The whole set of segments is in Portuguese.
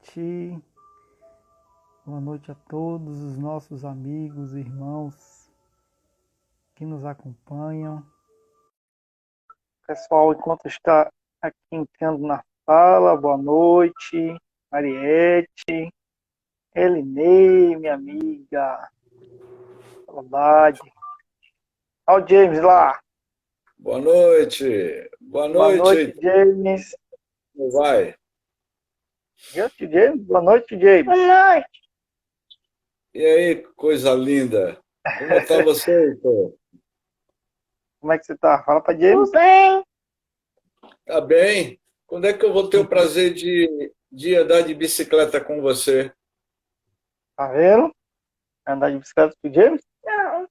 noite. Boa noite a todos os nossos amigos, irmãos que nos acompanham. Pessoal, enquanto está aqui entrando na sala, boa noite. Mariette, Elinei, minha amiga. Saudade. Olha o James lá. Boa noite. Boa Boa noite, noite. James. Como vai? James. Boa noite, James. Boa noite. E aí, coisa linda. Como está você, Heitor? Como é que você tá? Fala pra James. Tudo bem. Tá bem? Quando é que eu vou ter o prazer de andar de bicicleta com você? Tá vendo? Andar de bicicleta com o James? Não.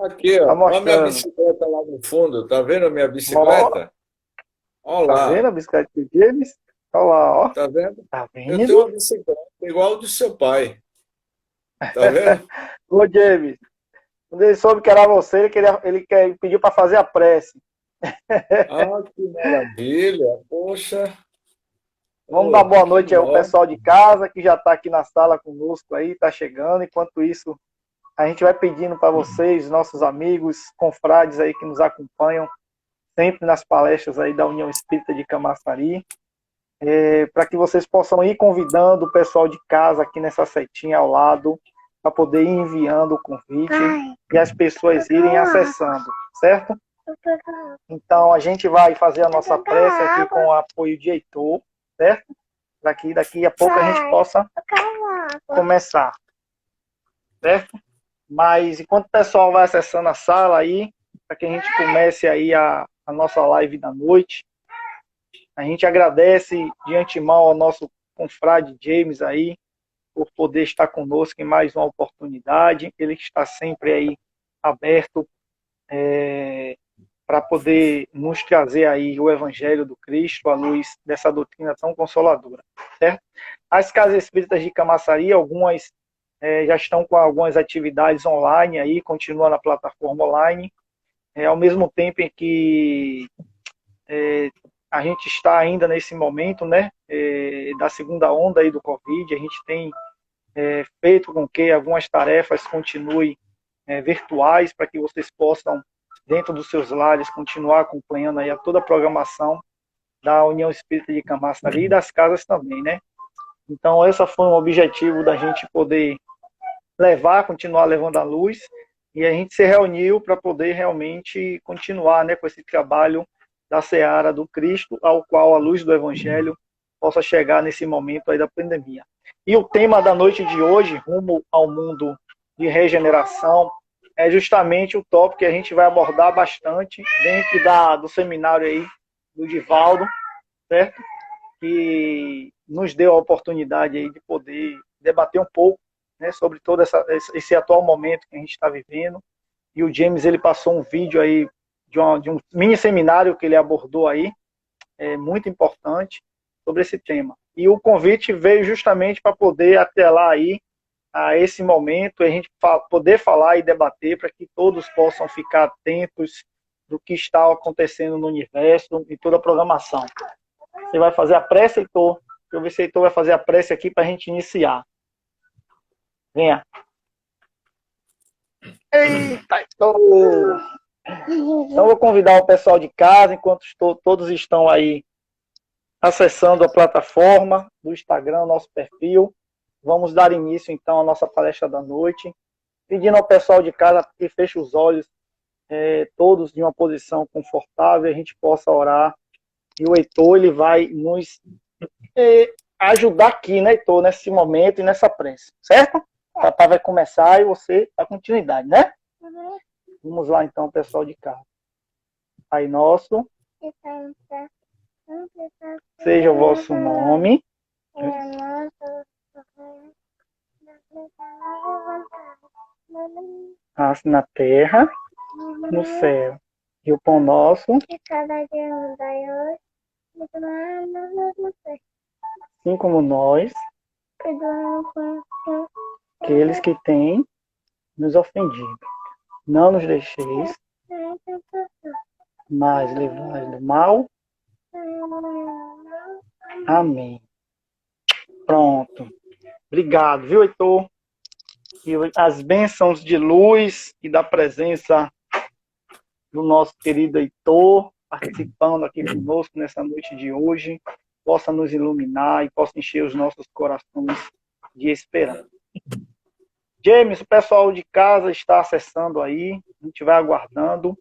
Aqui, Tá ó. Olha a minha mostrando. bicicleta lá no fundo. Tá vendo a minha Ó, bicicleta? Olha tá vendo lá. a bicicleta do James? Olha lá, ó. Tá vendo? Tá Eu tenho vendo? uma bicicleta igual ao do seu pai. Tá vendo? Ô, James, quando ele soube que era você, ele pediu para fazer a prece. Ah, que maravilha. Poxa. Vamos dar Oh, boa que noite ao bom. pessoal de casa que já está aqui na sala conosco aí, está chegando. Enquanto isso, a gente vai pedindo para vocês, nossos amigos, confrades aí que nos acompanham sempre nas palestras aí da União Espírita de Camaçari, para que vocês possam ir convidando o pessoal de casa aqui nessa setinha ao lado, para poder ir enviando o convite e as pessoas irem acessando, certo? Então a gente vai fazer a nossa prece aqui com o apoio de Heitor, certo? Daqui a pouco a gente possa começar, certo? Mas enquanto o pessoal vai acessando a sala aí, para que a gente comece aí a nossa live da noite, a gente agradece de antemão ao nosso confrade James aí, por poder estar conosco em mais uma oportunidade. Ele está sempre aí aberto para poder nos trazer aí o Evangelho do Cristo, à luz dessa doutrina tão consoladora, certo? As casas espíritas de Camaçari, algumas já estão com algumas atividades online aí, continua na plataforma online, ao mesmo tempo em que a gente está ainda nesse momento, né, da segunda onda aí do Covid, a gente tem feito com que algumas tarefas continuem virtuais para que vocês possam, dentro dos seus lares, continuar acompanhando aí toda a programação da União Espírita de Camaçari e das casas também, né? Então, esse foi um objetivo da gente poder continuar levando a luz, e a gente se reuniu para poder realmente continuar, né, com esse trabalho da seara do Cristo, ao qual a luz do Evangelho possa chegar nesse momento aí da pandemia. E o tema da noite de hoje, rumo ao mundo de regeneração, é justamente o tópico que a gente vai abordar bastante dentro do seminário aí do Divaldo, certo? Que nos deu a oportunidade aí de poder debater um pouco, né, sobre todo esse atual momento que a gente está vivendo. E o James, ele passou um vídeo aí de um mini seminário que ele abordou aí, muito importante, sobre esse tema. E o convite veio justamente para poder atrelar aí a esse momento, a gente poder falar e debater para que todos possam ficar atentos do que está acontecendo no universo e toda a programação. Você vai fazer a prece, Heitor? Deixa eu ver se Heitor vai fazer a prece aqui para a gente iniciar. Venha. Eita, Heitor! Então, eu vou convidar o pessoal de casa, enquanto todos estão aí acessando a plataforma do Instagram, nosso perfil. Vamos dar início, então, à nossa palestra da noite. Pedindo ao pessoal de casa que feche os olhos, todos de uma posição confortável, a gente possa orar. E o Heitor, ele vai nos ajudar aqui, né, Heitor, nesse momento e nessa prece, certo? O papai vai começar e você dá continuidade, né? Uhum. Vamos lá, então, pessoal de casa. Pai nosso, seja o vosso nome, assim na terra, no céu. E o pão nosso, assim como nós, aqueles que têm nos ofendido. Não nos deixeis, mas livrai do mal. Amém. Pronto. Obrigado, viu, Heitor? E as bênçãos de luz e da presença do nosso querido Heitor, participando aqui conosco nessa noite de hoje, possa nos iluminar e possa encher os nossos corações de esperança. James, o pessoal de casa está acessando aí, a gente vai aguardando,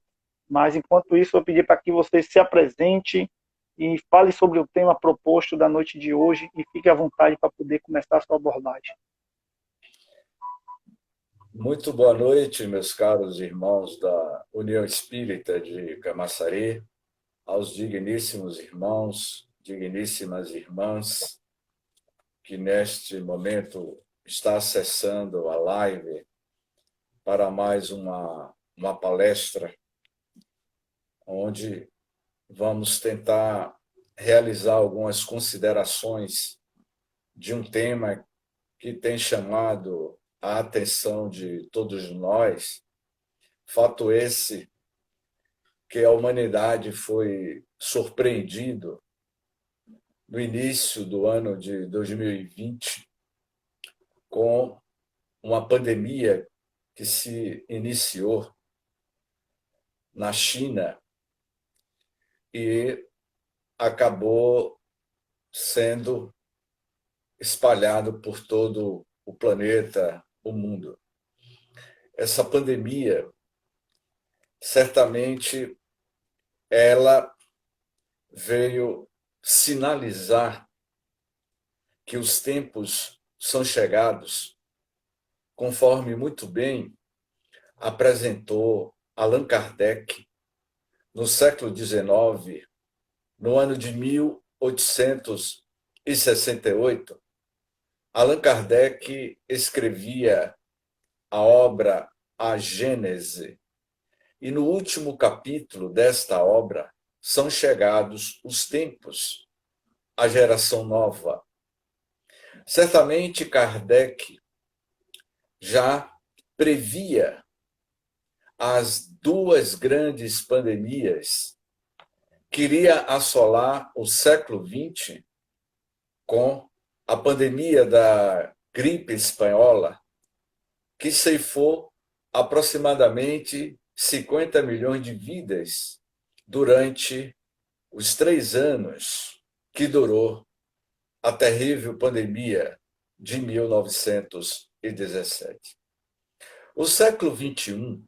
mas enquanto isso eu pedi para que você se apresente e fale sobre o tema proposto da noite de hoje e fique à vontade para poder começar a sua abordagem. Muito boa noite, meus caros irmãos da União Espírita de Camaçari, aos digníssimos irmãos, digníssimas irmãs, que neste momento está acessando a live para mais uma palestra, onde vamos tentar realizar algumas considerações de um tema que tem chamado a atenção de todos nós, fato esse que a humanidade foi surpreendido no início do ano de 2020 com uma pandemia que se iniciou na China e acabou sendo espalhado por todo o planeta, o mundo. Essa pandemia, certamente, ela veio sinalizar que os tempos são chegados, conforme muito bem apresentou Allan Kardec no século XIX, no ano de 1868. Allan Kardec escrevia a obra A Gênese, e no último capítulo desta obra são chegados os tempos, a geração nova. Certamente Kardec já previa as duas grandes pandemias que iria assolar o século XX, com a pandemia da gripe espanhola, que ceifou aproximadamente 50 milhões de vidas durante os 3 anos que durou a terrível pandemia de 1917. O século XXI,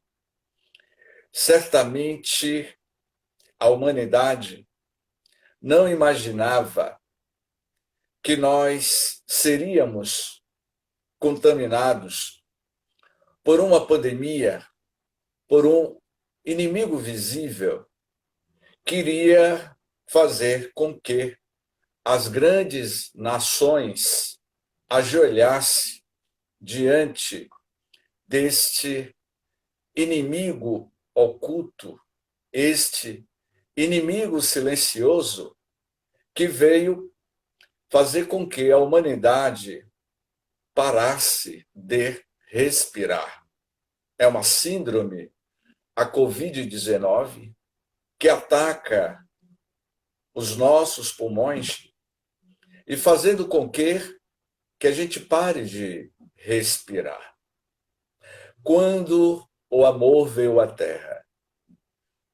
certamente a humanidade não imaginava que nós seríamos contaminados por uma pandemia, por um inimigo visível que iria fazer com que as grandes nações ajoelhassem diante deste inimigo oculto, este inimigo silencioso que veio fazer com que a humanidade parasse de respirar. É uma síndrome, a Covid-19, que ataca os nossos pulmões e fazendo com que a gente pare de respirar. Quando o amor veio à Terra?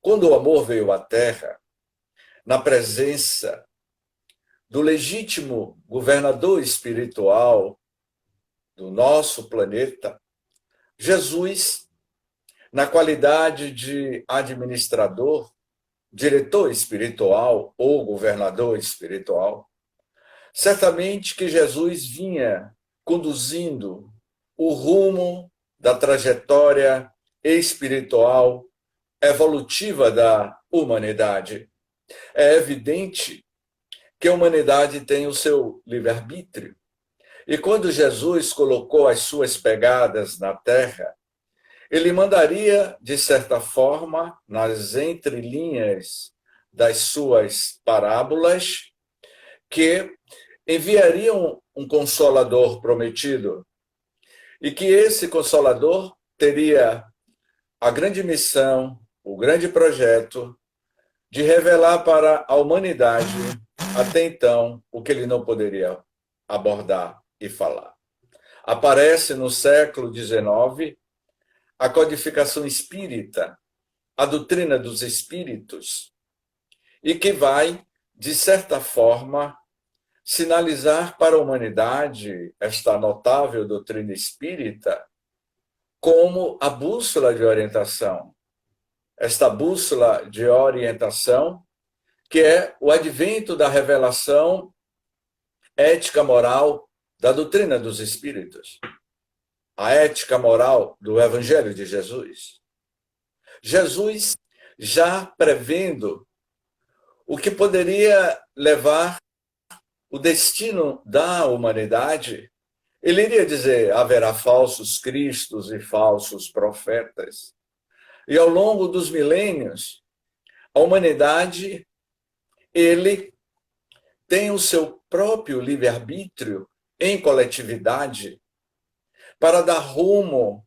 Quando o amor veio à Terra, na presença do legítimo governador espiritual do nosso planeta, Jesus, na qualidade de administrador, diretor espiritual ou governador espiritual, certamente que Jesus vinha conduzindo o rumo da trajetória espiritual evolutiva da humanidade. É evidente que a humanidade tem o seu livre-arbítrio. E quando Jesus colocou as suas pegadas na terra, ele mandaria, de certa forma, nas entrelinhas das suas parábolas, que enviariam um consolador prometido, e que esse consolador teria a grande missão, o grande projeto de revelar para a humanidade, até então, o que ele não poderia abordar e falar. Aparece no século XIX a codificação espírita, a doutrina dos espíritos, e que vai, de certa forma, sinalizar para a humanidade esta notável doutrina espírita como a bússola de orientação. Esta bússola de orientação, que é o advento da revelação ética moral da doutrina dos espíritos, a ética moral do Evangelho de Jesus. Jesus, já prevendo o que poderia levar o destino da humanidade, ele iria dizer: haverá falsos cristos e falsos profetas. E ao longo dos milênios, a humanidade, ele tem o seu próprio livre-arbítrio em coletividade para dar rumo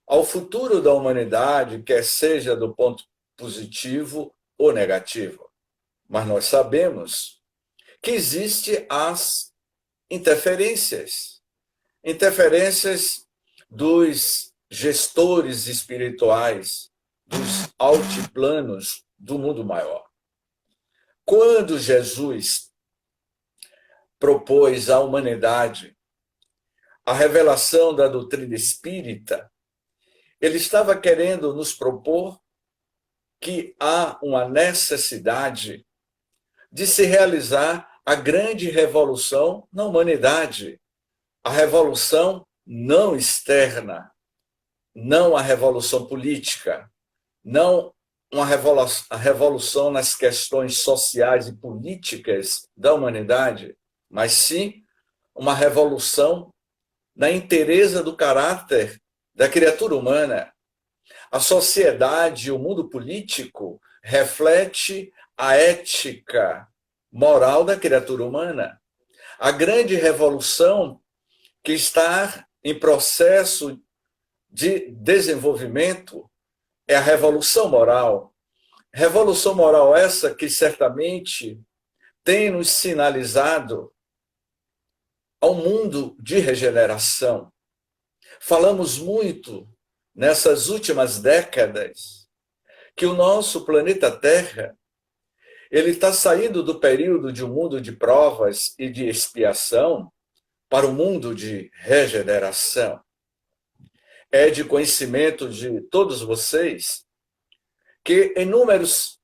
ao futuro da humanidade, quer seja do ponto positivo ou negativo. Mas nós sabemos que existem as interferências dos gestores espirituais, dos altiplanos do mundo maior. Quando Jesus propôs à humanidade a revelação da doutrina espírita, ele estava querendo nos propor que há uma necessidade de se realizar a grande revolução na humanidade, a revolução não externa, não a revolução política, não a revolução nas questões sociais e políticas da humanidade, mas sim uma revolução na inteireza do caráter da criatura humana. A sociedade e o mundo político reflete a ética moral da criatura humana. A grande revolução que está em processo de desenvolvimento é a revolução moral. Revolução moral essa que certamente tem nos sinalizado ao mundo de regeneração. Falamos muito nessas últimas décadas que o nosso planeta Terra ele está saindo do período de um mundo de provas e de expiação para o mundo de regeneração. É de conhecimento de todos vocês que inúmeros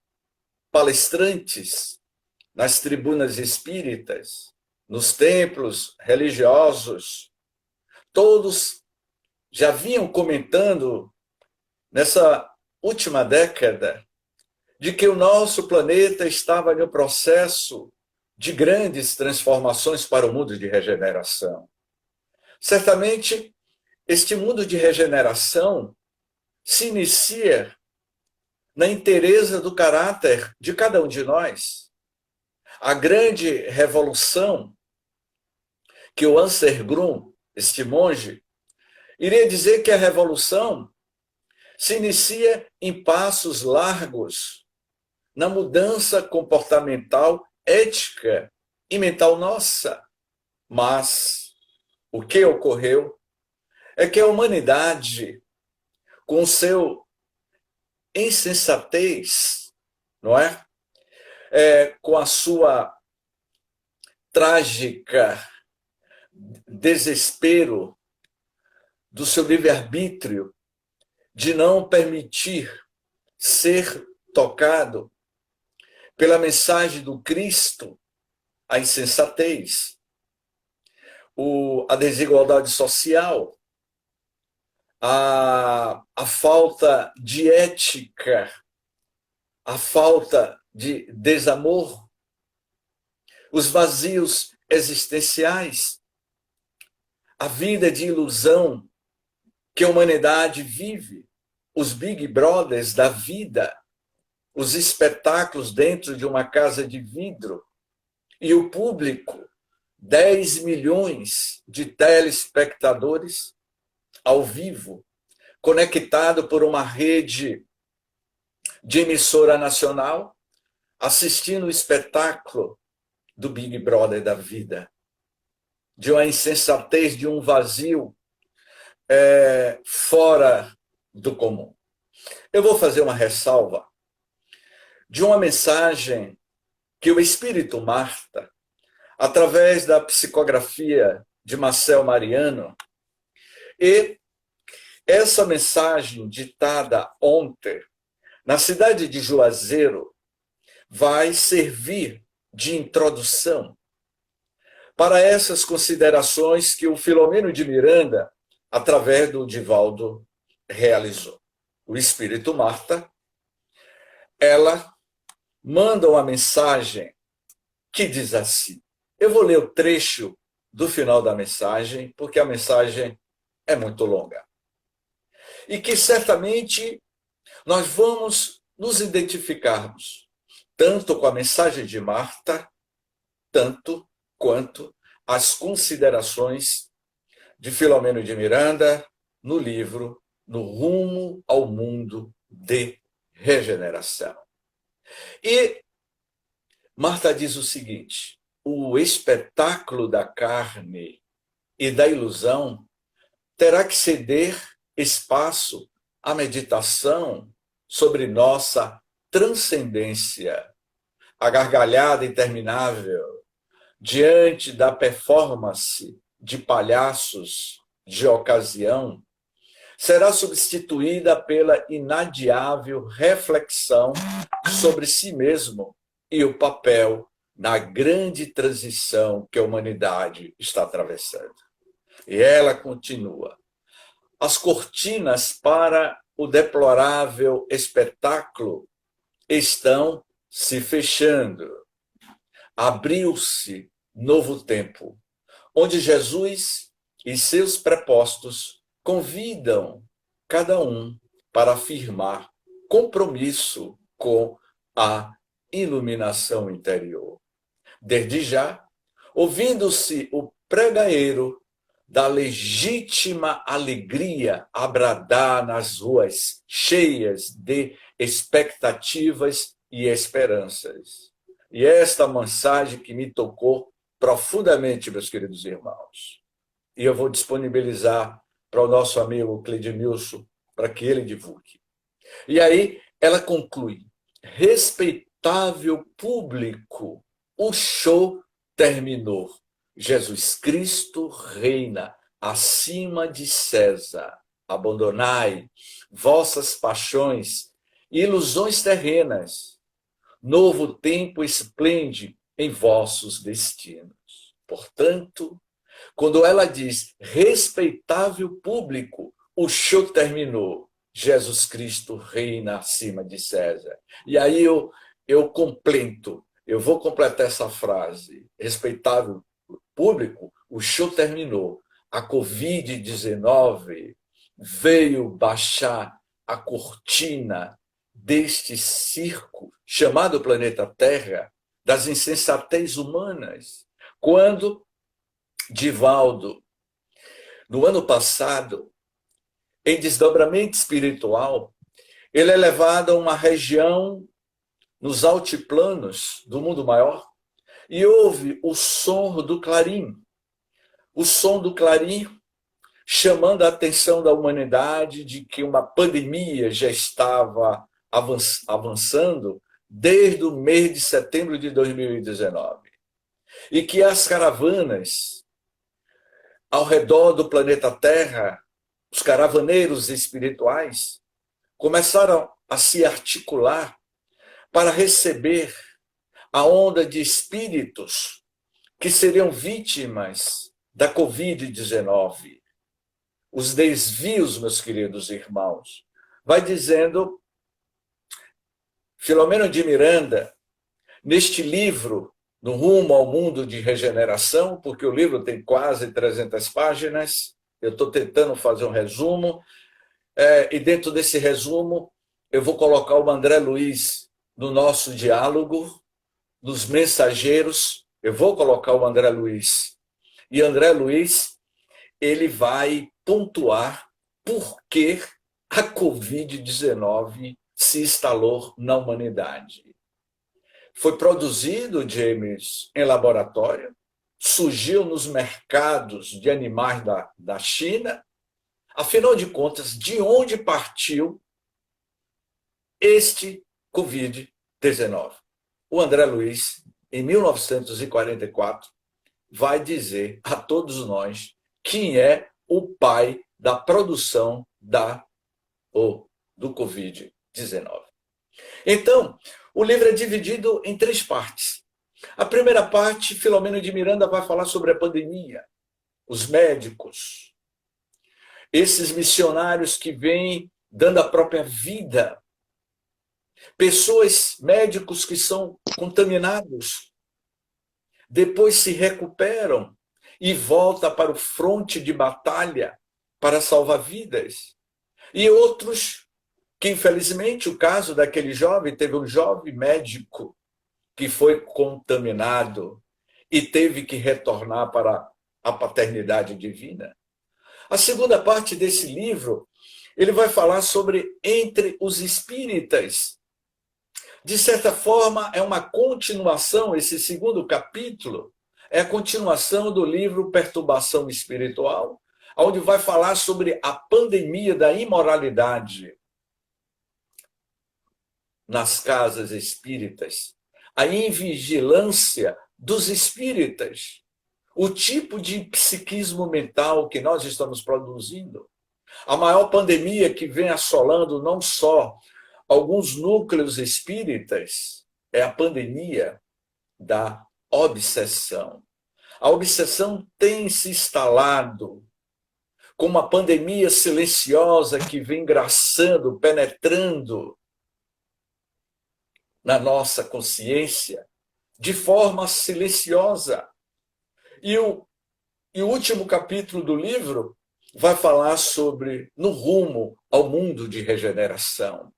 palestrantes nas tribunas espíritas, nos templos religiosos, todos já vinham comentando nessa última década de que o nosso planeta estava no processo de grandes transformações para o mundo de regeneração. Certamente, este mundo de regeneração se inicia na inteireza do caráter de cada um de nós. A grande revolução que o Anser Grum, este monge, iria dizer que a revolução se inicia em passos largos na mudança comportamental, ética e mental nossa. Mas o que ocorreu é que a humanidade, com seu insensatez, não é? Com a sua trágica desespero do seu livre-arbítrio de não permitir ser tocado pela mensagem do Cristo, a insensatez, a desigualdade social, a falta de ética, a falta de desamor, os vazios existenciais, a vida de ilusão que a humanidade vive, os Big Brothers da vida, os espetáculos dentro de uma casa de vidro e o público, 10 milhões de telespectadores ao vivo, conectado por uma rede de emissora nacional, assistindo o espetáculo do Big Brother da vida. de uma insensatez, de um vazio fora do comum. Eu vou fazer uma ressalva de uma mensagem que o Espírito Marta, através da psicografia de Marcel Mariano, e essa mensagem ditada ontem, na cidade de Juazeiro, vai servir de introdução para essas considerações que o Filomeno de Miranda, através do Divaldo, realizou. O Espírito Marta, ela manda uma mensagem que diz assim. Eu vou ler o trecho do final da mensagem, porque a mensagem é muito longa. E que certamente nós vamos nos identificarmos, tanto com a mensagem de Marta, tanto quanto as considerações de Filomeno de Miranda no livro No Rumo ao Mundo de Regeneração. E Marta diz o seguinte: o espetáculo da carne e da ilusão terá que ceder espaço à meditação sobre nossa transcendência. A gargalhada interminável diante da performance de palhaços de ocasião será substituída pela inadiável reflexão sobre si mesmo e o papel na grande transição que a humanidade está atravessando. E ela continua. As cortinas para o deplorável espetáculo estão se fechando. Abriu-se novo tempo, onde Jesus e seus prepostos convidam cada um para afirmar compromisso com a iluminação interior. Desde já, ouvindo-se o pregaeiro da legítima alegria a bradar nas ruas cheias de expectativas e esperanças. E esta mensagem que me tocou profundamente, meus queridos irmãos. E eu vou disponibilizar para o nosso amigo Cledemilson, para que ele divulgue. E aí ela conclui: respeitável público, o show terminou. Jesus Cristo reina acima de César. Abandonai vossas paixões e ilusões terrenas. Novo tempo esplende em vossos destinos. Portanto, quando ela diz respeitável público, o show terminou. Jesus Cristo reina acima de César. E aí eu completo, eu vou completar essa frase. Respeitável público, o show terminou. A Covid-19 veio baixar a cortina deste circo chamado planeta Terra, das insensatez humanas. Quando Divaldo, no ano passado, em desdobramento espiritual, ele é levado a uma região nos altiplanos do mundo maior e ouve o som do clarim. O som do clarim chamando a atenção da humanidade de que uma pandemia já estava avançando desde o mês de setembro de 2019. E que as caravanas ao redor do planeta Terra, os caravaneiros espirituais, começaram a se articular para receber a onda de espíritos que seriam vítimas da Covid-19. Os desvios, meus queridos irmãos, vai dizendo Filomeno de Miranda, neste livro, No Rumo ao Mundo de Regeneração, porque o livro tem quase 300 páginas, eu estou tentando fazer um resumo, e dentro desse resumo eu vou colocar o André Luiz no nosso diálogo, nos mensageiros, eu vou colocar o André Luiz. E André Luiz, ele vai pontuar por que a Covid-19 se instalou na humanidade. Foi produzido, James, em laboratório, surgiu nos mercados de animais da China. Afinal de contas, de onde partiu este Covid-19? O André Luiz, em 1944, vai dizer a todos nós quem é o pai da produção do Covid-19. Então, o livro é dividido em 3 partes. A primeira parte, Filomeno de Miranda vai falar sobre a pandemia, os médicos, esses missionários que vêm dando a própria vida, pessoas, médicos que são contaminados, depois se recuperam e voltam para o fronte de batalha para salvar vidas. E outros que, infelizmente, o caso daquele jovem, teve um jovem médico que foi contaminado e teve que retornar para a paternidade divina. A segunda parte desse livro, ele vai falar sobre entre os espíritas. De certa forma, é uma continuação, esse segundo capítulo, é a continuação do livro Perturbação Espiritual, onde vai falar sobre a pandemia da imoralidade nas casas espíritas, a invigilância dos espíritas, o tipo de psiquismo mental que nós estamos produzindo, a maior pandemia que vem assolando não só alguns núcleos espíritas, é a pandemia da obsessão. A obsessão tem se instalado como uma pandemia silenciosa que vem graçando, penetrando na nossa consciência de forma silenciosa. E o último capítulo do livro vai falar sobre no rumo ao mundo de regeneração.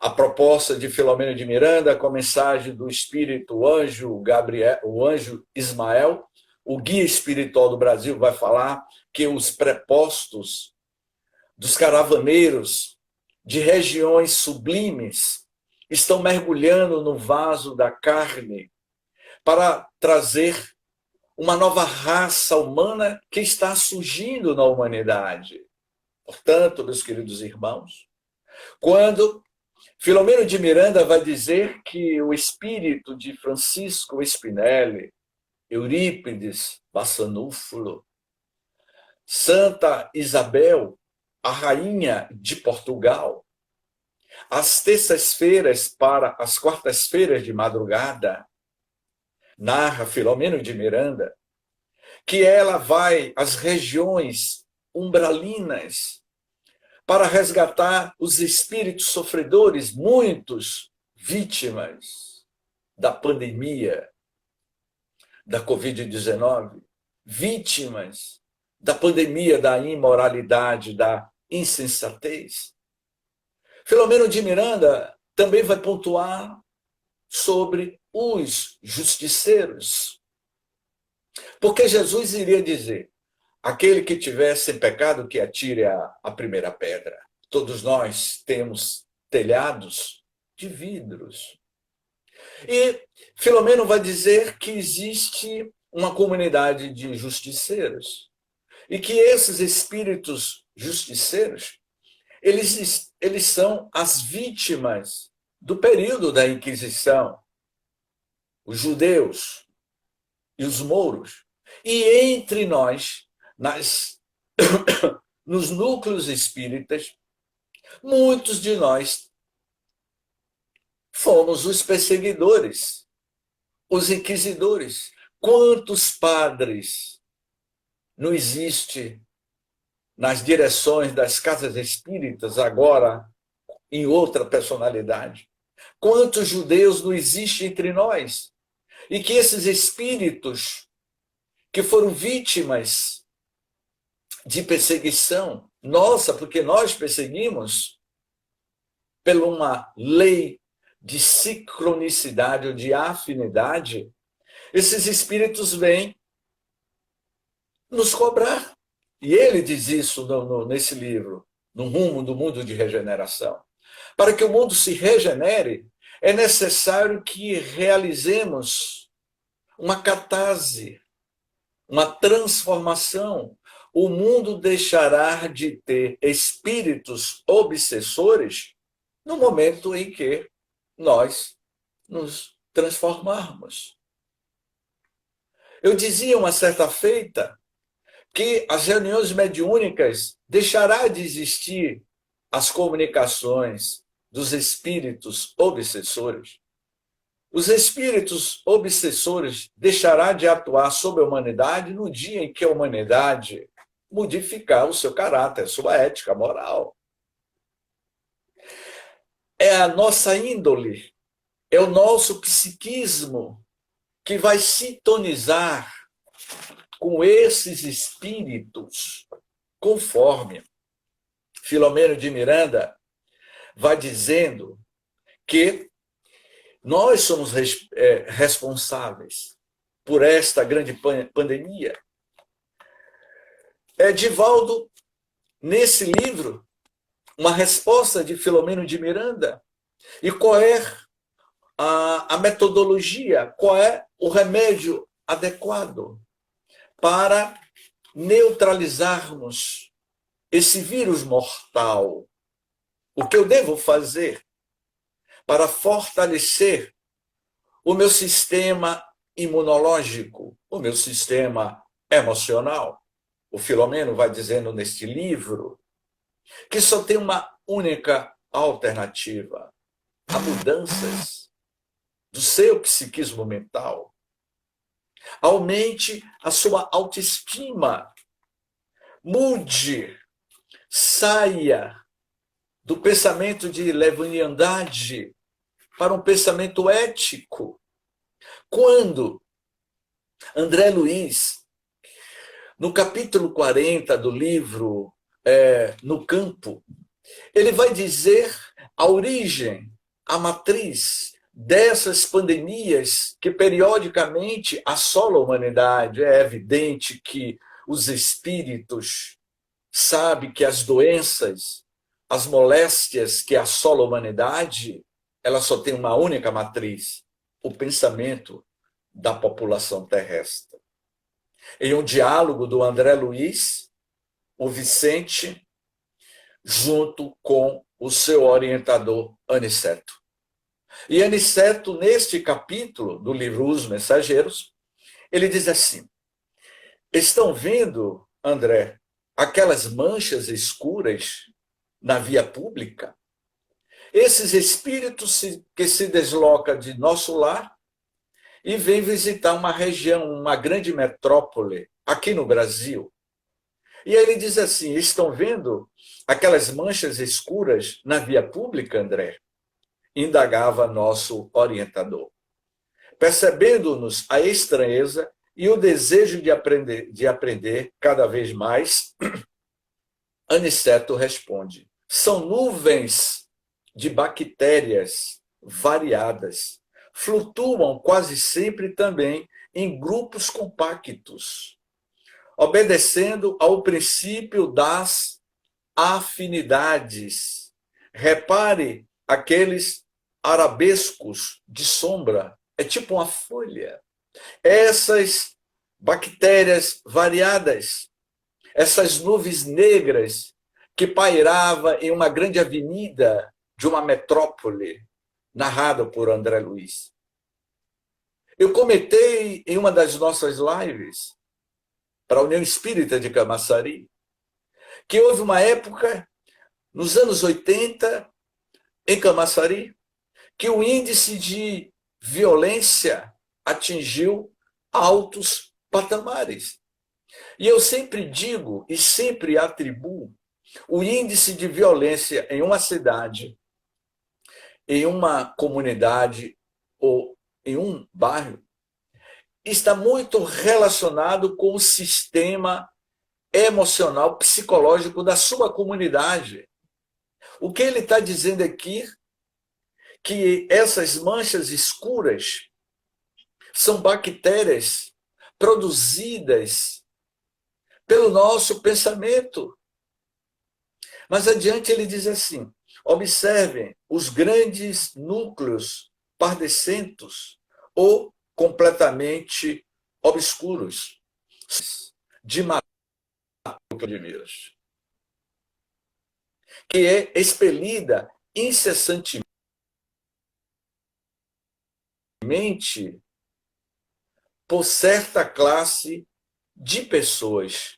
A proposta de Filomeno de Miranda com a mensagem do espírito o anjo Gabriel, o anjo Ismael, o guia espiritual do Brasil, vai falar que os prepostos dos caravaneiros de regiões sublimes estão mergulhando no vaso da carne para trazer uma nova raça humana que está surgindo na humanidade. Portanto, meus queridos irmãos, quando Filomeno de Miranda vai dizer que o espírito de Francisco Spinelli, Eurípides Bassanúfalo, Santa Isabel, a rainha de Portugal, às terças-feiras para as quartas-feiras de madrugada, narra Filomeno de Miranda, que ela vai às regiões umbralinas para resgatar os espíritos sofredores, muitos vítimas da pandemia da Covid-19, vítimas da pandemia da imoralidade, da insensatez. Filomeno de Miranda também vai pontuar sobre os justiceiros. Porque Jesus iria dizer, aquele que tiver sem pecado que atire a primeira pedra. Todos nós temos telhados de vidros. E Filomeno vai dizer que existe uma comunidade de justiceiros. E que esses espíritos justiceiros, eles são as vítimas do período da Inquisição. Os judeus e os mouros. E entre nós, nos núcleos espíritas, muitos de nós fomos os perseguidores, os inquisidores. Quantos padres não existe nas direções das casas espíritas, agora em outra personalidade? Quantos judeus não existem entre nós? E que esses espíritos que foram vítimas de perseguição nossa, porque nós perseguimos por uma lei de sincronicidade ou de afinidade, esses espíritos vêm nos cobrar. E ele diz isso nesse livro, No Rumo do Mundo de Regeneração. Para que o mundo se regenere, é necessário que realizemos uma catarse, uma transformação. O mundo deixará de ter espíritos obsessores no momento em que nós nos transformarmos. Eu dizia uma certa feita que as reuniões mediúnicas deixará de existir as comunicações dos espíritos obsessores. Os espíritos obsessores deixará de atuar sobre a humanidade no dia em que a humanidade modificar o seu caráter, sua ética moral. É a nossa índole, é o nosso psiquismo que vai sintonizar com esses espíritos, conforme Filomeno de Miranda vai dizendo que nós somos responsáveis por esta grande pandemia. Divaldo, nesse livro, uma resposta de Filomeno de Miranda. E qual é a metodologia, qual é o remédio adequado para neutralizarmos esse vírus mortal? O que eu devo fazer para fortalecer o meu sistema imunológico, o meu sistema emocional? O Filomeno vai dizendo neste livro que só tem uma única alternativa: há mudanças do seu psiquismo mental. Aumente a sua autoestima. Mude, saia do pensamento de leviandade para um pensamento ético. Quando André Luiz, no capítulo 40 do livro No Campo, ele vai dizer a origem, a matriz dessas pandemias que periodicamente assolam a humanidade. É evidente que os espíritos sabem que as doenças, as moléstias que assolam a humanidade, ela só tem uma única matriz: o pensamento da população terrestre. Em um diálogo do André Luiz, o Vicente, junto com o seu orientador Aniceto. E Aniceto, neste capítulo do livro Os Mensageiros, ele diz assim: estão vendo, André, aquelas manchas escuras na via pública? Esses espíritos que se deslocam de nosso lar e vêm visitar uma região, uma grande metrópole aqui no Brasil. E aí ele diz assim: estão vendo aquelas manchas escuras na via pública, André? Indagava nosso orientador. Percebendo-nos a estranheza e o desejo de aprender cada vez mais, Aniceto responde: são nuvens de bactérias variadas, flutuam quase sempre também em grupos compactos, obedecendo ao princípio das afinidades. Repare aqueles arabescos de sombra, é tipo uma folha. Essas bactérias variadas, essas nuvens negras que pairava em uma grande avenida de uma metrópole, narrada por André Luiz. Eu comentei em uma das nossas lives para a União Espírita de Camaçari que houve uma época, nos anos 80, em Camaçari, que o índice de violência atingiu altos patamares. E eu sempre digo e sempre atribuo o índice de violência em uma cidade, em uma comunidade ou em um bairro, está muito relacionado com o sistema emocional, psicológico da sua comunidade. O que ele está dizendo aqui, que essas manchas escuras são bactérias produzidas pelo nosso pensamento. Mas adiante ele diz assim: observem os grandes núcleos pardecentos ou completamente obscuros. de matéria de vírus, que é expelida incessantemente por certa classe de pessoas.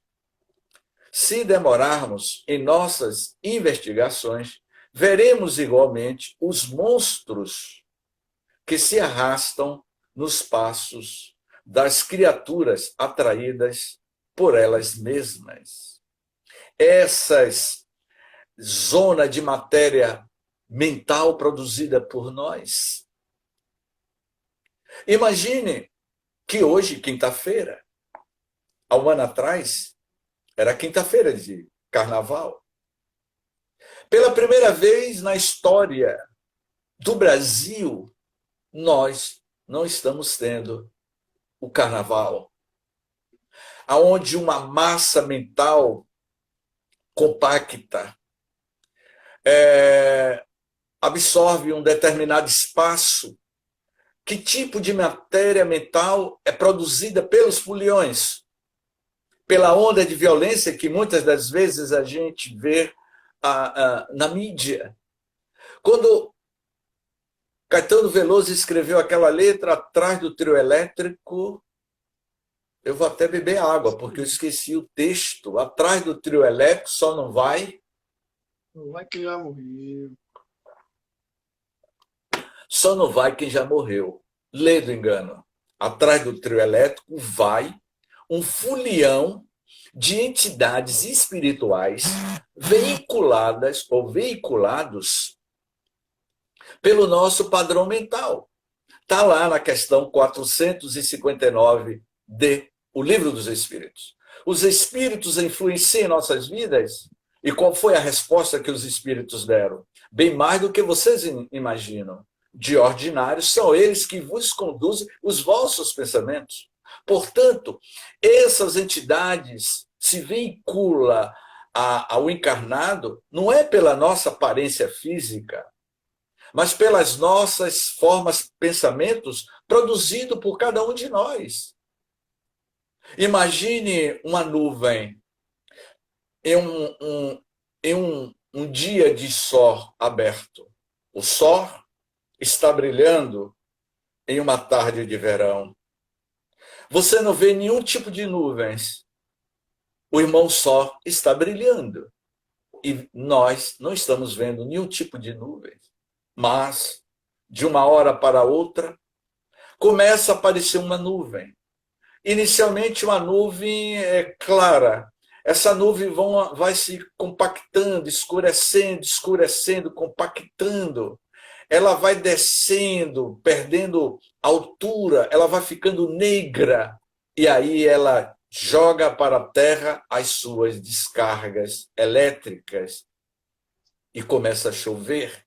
Se demorarmos em nossas investigações, veremos igualmente os monstros que se arrastam nos passos das criaturas atraídas por elas mesmas. Essas zonas de matéria mental produzida por nós. Imagine que hoje, quinta-feira, há um ano atrás, era quinta-feira de carnaval. Pela primeira vez na história do Brasil, nós não estamos tendo o carnaval, aonde uma massa mental compacta absorve um determinado espaço. Que tipo de matéria mental é produzida pelos foliões? Pela onda de violência que muitas das vezes a gente vê na mídia. Quando Caetano Veloso escreveu aquela letra Atrás do Trio Elétrico, eu vou até beber água, porque eu esqueci o texto. Atrás do trio elétrico só não vai... Não vai quem já morreu. Só não vai quem já morreu. Lê do engano. Atrás do trio elétrico vai um folião de entidades espirituais veiculadas ou veiculados pelo nosso padrão mental. Está lá na questão 459 de O Livro dos Espíritos. Os espíritos influenciam nossas vidas? E qual foi a resposta que os espíritos deram? Bem mais do que vocês imaginam. De ordinário, são eles que vos conduzem os vossos pensamentos. Portanto, essas entidades se vinculam ao encarnado não é pela nossa aparência física, mas pelas nossas formas, pensamentos produzidos por cada um de nós. Imagine uma nuvem em um dia de sol aberto. O sol está brilhando em uma tarde de verão. Você não vê nenhum tipo de nuvens. O irmão sol está brilhando. E nós não estamos vendo nenhum tipo de nuvens. Mas, de uma hora para outra, começa a aparecer uma nuvem. Inicialmente, uma nuvem clara. Essa nuvem vai se compactando, escurecendo, compactando. Ela vai descendo, perdendo altura, ela vai ficando negra. E aí ela joga para a terra as suas descargas elétricas e começa a chover.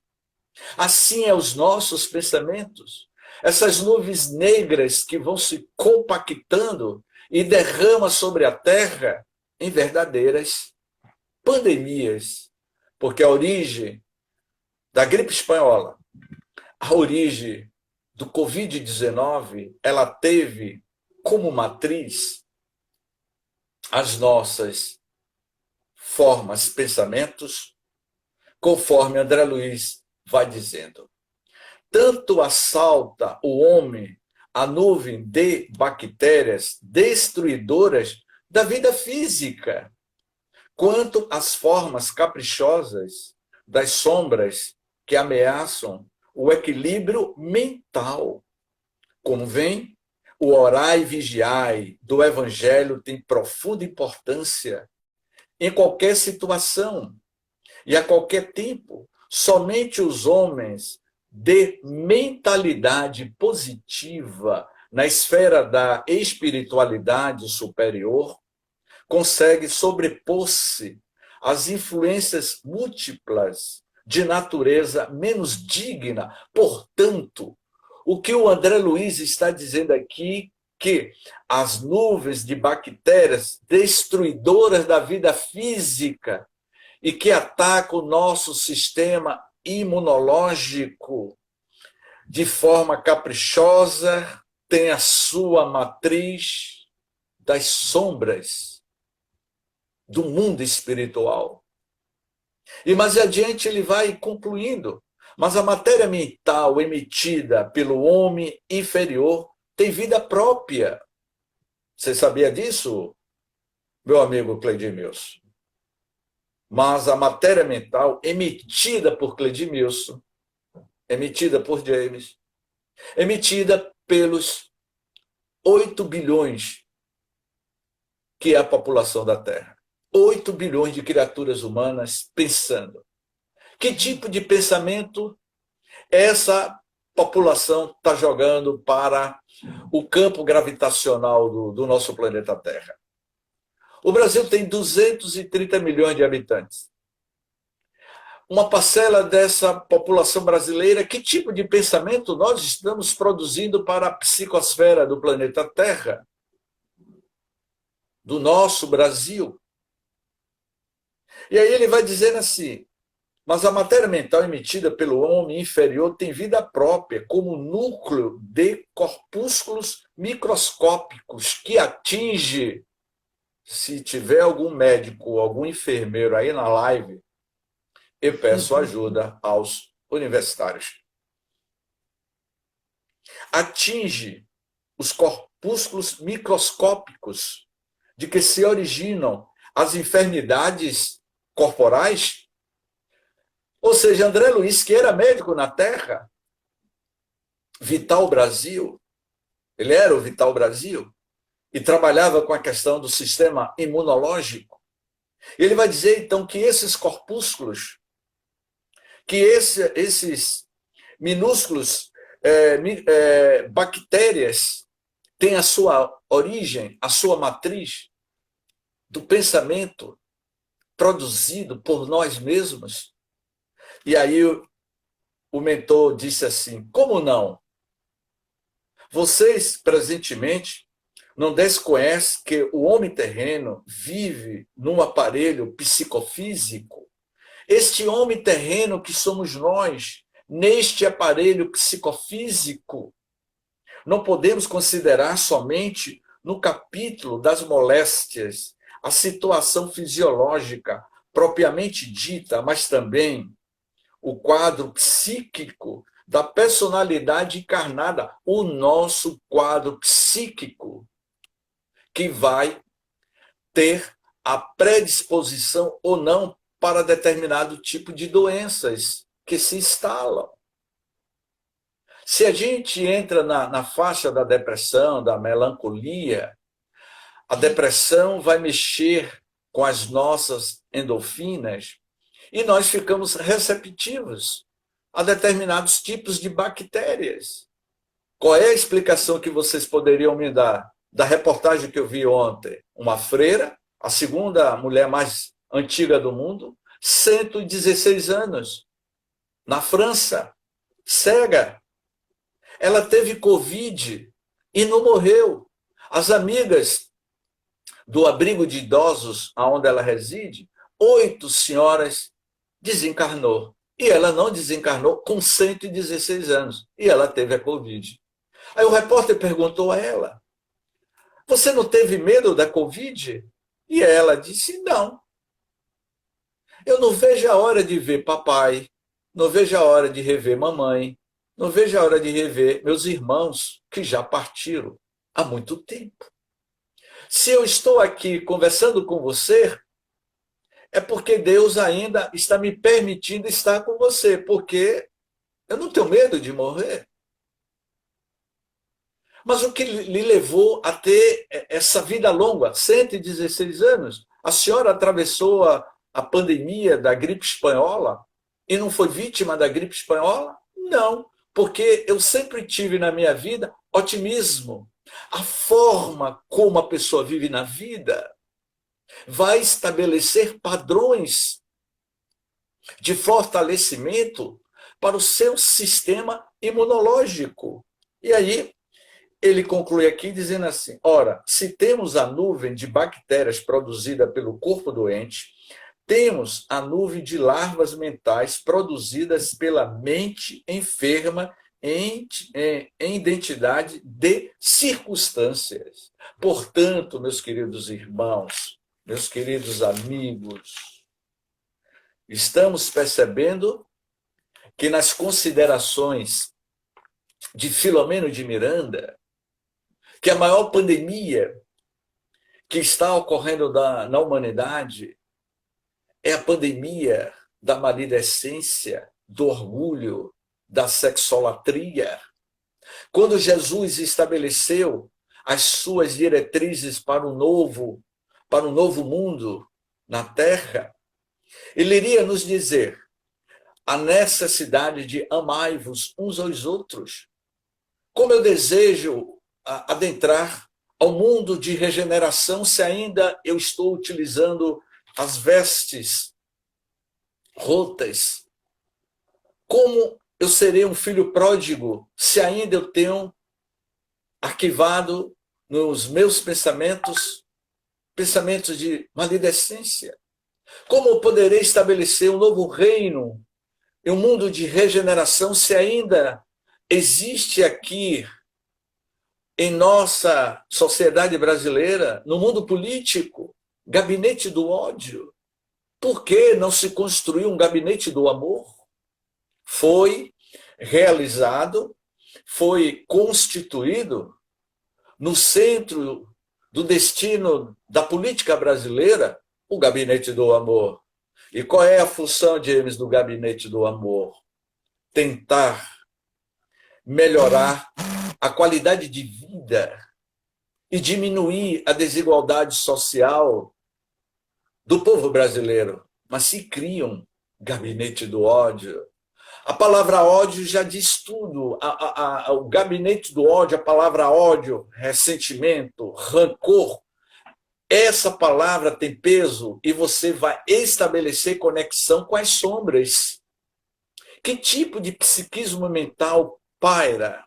Assim é os nossos pensamentos. Essas nuvens negras que vão se compactando e derramam sobre a terra em verdadeiras pandemias. Porque a origem da gripe espanhola, a origem do Covid-19, ela teve como matriz as nossas formas, pensamentos, conforme André Luiz vai dizendo. Tanto assalta o homem a nuvem de bactérias destruidoras da vida física, quanto as formas caprichosas das sombras que ameaçam o equilíbrio mental. Como vem, o orai e vigiai do Evangelho tem profunda importância em qualquer situação e a qualquer tempo. Somente os homens de mentalidade positiva na esfera da espiritualidade superior conseguem sobrepor-se às influências múltiplas de natureza menos digna. Portanto, o que o André Luiz está dizendo aqui, que as nuvens de bactérias destruidoras da vida física e que atacam o nosso sistema imunológico de forma caprichosa, tem a sua matriz das sombras do mundo espiritual. E mais adiante ele vai concluindo. Mas a matéria mental emitida pelo homem inferior tem vida própria. Você sabia disso, meu amigo Cleidimilson? Mas a matéria mental emitida por Cleidimilson, emitida por James, emitida pelos 8 bilhões que é a população da Terra. 8 bilhões de criaturas humanas pensando. Que tipo de pensamento essa população está jogando para o campo gravitacional do nosso planeta Terra? O Brasil tem 230 milhões de habitantes. Uma parcela dessa população brasileira, que tipo de pensamento nós estamos produzindo para a psicosfera do planeta Terra? Do nosso Brasil? E aí ele vai dizendo assim: mas a matéria mental emitida pelo homem inferior tem vida própria, como núcleo de corpúsculos microscópicos que atinge. Se tiver algum médico, algum enfermeiro aí na live, eu peço ajuda aos universitários. Atinge os corpúsculos microscópicos de que se originam as enfermidades corporais. Ou seja, André Luiz, que era médico na Terra, Vital Brasil, ele era o Vital Brasil, e trabalhava com a questão do sistema imunológico. Ele vai dizer, então, que esses corpúsculos, que esses minúsculos bactérias têm a sua origem, a sua matriz do pensamento produzido por nós mesmos. E aí o mentor disse assim: como não? Vocês, presentemente, não desconhecem que o homem terreno vive num aparelho psicofísico? Este homem terreno que somos nós, neste aparelho psicofísico, não podemos considerar somente no capítulo das moléstias a situação fisiológica propriamente dita, mas também o quadro psíquico da personalidade encarnada, o nosso quadro psíquico, que vai ter a predisposição ou não para determinado tipo de doenças que se instalam. Se a gente entra na faixa da depressão, da melancolia, a depressão vai mexer com as nossas endorfinas e nós ficamos receptivos a determinados tipos de bactérias. Qual é a explicação que vocês poderiam me dar da reportagem que eu vi ontem? Uma freira, a segunda mulher mais antiga do mundo, 116 anos, na França, cega. Ela teve Covid e não morreu. As amigas do abrigo de idosos onde ela reside, 8 senhoras desencarnou. E ela não desencarnou com 116 anos. E ela teve a Covid. Aí o repórter perguntou a ela: você não teve medo da Covid? E ela disse: não. Eu não vejo a hora de ver papai, não vejo a hora de rever mamãe, não vejo a hora de rever meus irmãos que já partiram há muito tempo. Se eu estou aqui conversando com você, é porque Deus ainda está me permitindo estar com você, porque eu não tenho medo de morrer. Mas o que lhe levou a ter essa vida longa, 116 anos? A senhora atravessou a pandemia da gripe espanhola e não foi vítima da gripe espanhola? Não, porque eu sempre tive na minha vida otimismo. A forma como a pessoa vive na vida vai estabelecer padrões de fortalecimento para o seu sistema imunológico. E aí, ele conclui aqui dizendo assim: ora, se temos a nuvem de bactérias produzida pelo corpo doente, temos a nuvem de larvas mentais produzidas pela mente enferma em identidade de circunstâncias. Portanto, meus queridos irmãos, meus queridos amigos, estamos percebendo que nas considerações de Filomeno de Miranda, que a maior pandemia que está ocorrendo na humanidade é a pandemia da maledicência, do orgulho, da sexolatria. Quando Jesus estabeleceu as suas diretrizes para um novo mundo na Terra, ele iria nos dizer a necessidade de amai-vos uns aos outros. Como eu desejo adentrar ao mundo de regeneração se ainda eu estou utilizando as vestes rotas? Como eu serei um filho pródigo se ainda eu tenho arquivado nos meus pensamentos de maledicência? Como eu poderei estabelecer um novo reino e um mundo de regeneração se ainda existe aqui em nossa sociedade brasileira, no mundo político, gabinete do ódio? Por que não se construiu um gabinete do amor? Foi realizado, foi constituído no centro do destino da política brasileira, o gabinete do amor. E qual é a função, James, do gabinete do amor? Tentar melhorar a qualidade de vida e diminuir a desigualdade social do povo brasileiro. Mas se cria um gabinete do ódio. A palavra ódio já diz tudo. O gabinete do ódio, a palavra ódio, ressentimento, rancor, essa palavra tem peso e você vai estabelecer conexão com as sombras. Que tipo de psiquismo mental paira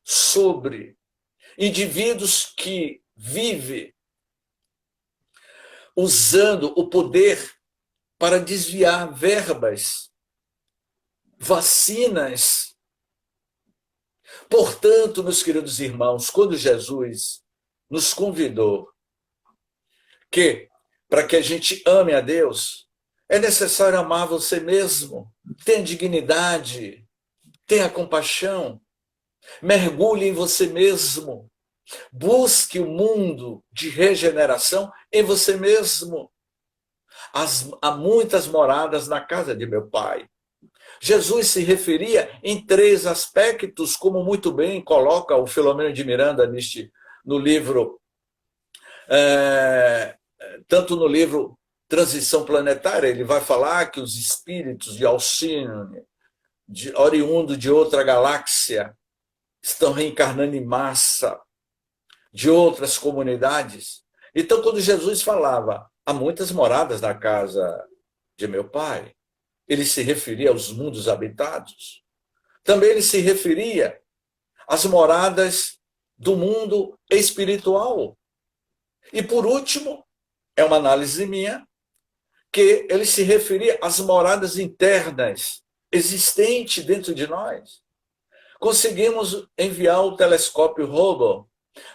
sobre indivíduos que vivem usando o poder para desviar verbas, vacinas? Portanto, meus queridos irmãos, quando Jesus nos convidou que, para que a gente ame a Deus, é necessário amar você mesmo, tenha dignidade, tenha compaixão, mergulhe em você mesmo, busque o mundo de regeneração em você mesmo. Há muitas moradas na casa de meu Pai. Jesus se referia em 3 aspectos, como muito bem coloca o Filomeno de Miranda no livro, tanto no livro Transição Planetária, ele vai falar que os espíritos de Alcine, oriundo de outra galáxia, estão reencarnando em massa de outras comunidades. Então, quando Jesus falava, há muitas moradas na casa de meu Pai, ele se referia aos mundos habitados. Também ele se referia às moradas do mundo espiritual. E, por último, é uma análise minha, que ele se referia às moradas internas existentes dentro de nós. Conseguimos enviar o telescópio Hubble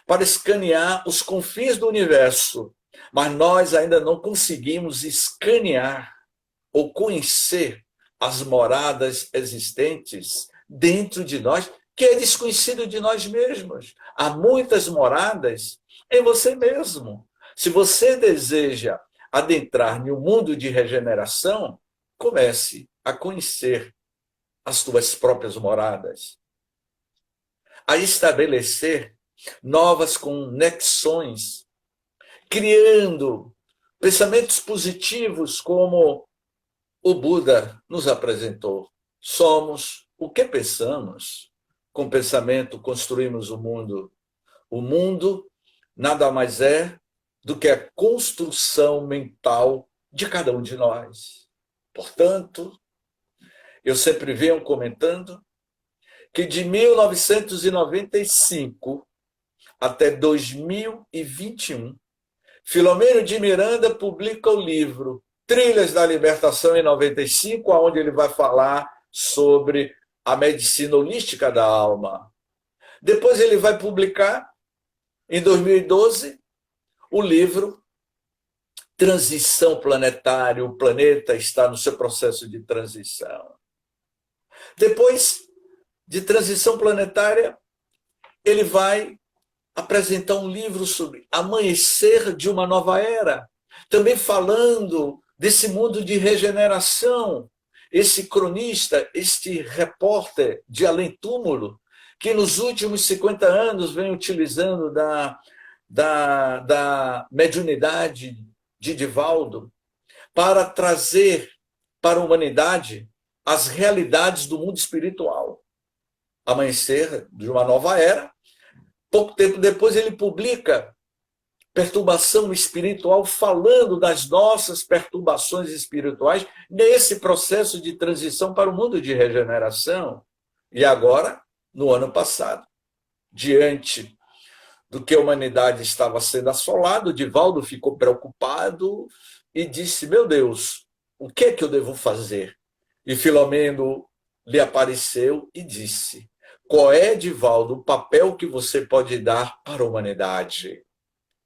para escanear os confins do universo, mas nós ainda não conseguimos escanear ou conhecer as moradas existentes dentro de nós, que é desconhecido de nós mesmos. Há muitas moradas em você mesmo. Se você deseja adentrar em um mundo de regeneração, comece a conhecer as suas próprias moradas, a estabelecer novas conexões, criando pensamentos positivos, como o Buda nos apresentou. Somos o que pensamos. Com pensamento construímos o mundo. O mundo nada mais é do que a construção mental de cada um de nós. Portanto, eu sempre venho comentando que de 1995 até 2021, Filomeno de Miranda publica o livro Trilhas da Libertação em 95, onde ele vai falar sobre a medicina holística da alma. Depois ele vai publicar, em 2012, o livro Transição Planetária, o planeta está no seu processo de transição. Depois de Transição Planetária, ele vai apresentar um livro sobre Amanhecer de uma Nova Era, também falando desse mundo de regeneração. Esse cronista, este repórter de além-túmulo, que nos últimos 50 anos vem utilizando da mediunidade de Divaldo para trazer para a humanidade as realidades do mundo espiritual. Amanhecer de uma Nova Era. Pouco tempo depois ele publica Perturbação Espiritual, falando das nossas perturbações espirituais nesse processo de transição para o mundo de regeneração. E agora, no ano passado, diante do que a humanidade estava sendo assolada, Divaldo ficou preocupado e disse: meu Deus, o que é que eu devo fazer? E Filomeno lhe apareceu e disse: qual é, Divaldo, o papel que você pode dar para a humanidade?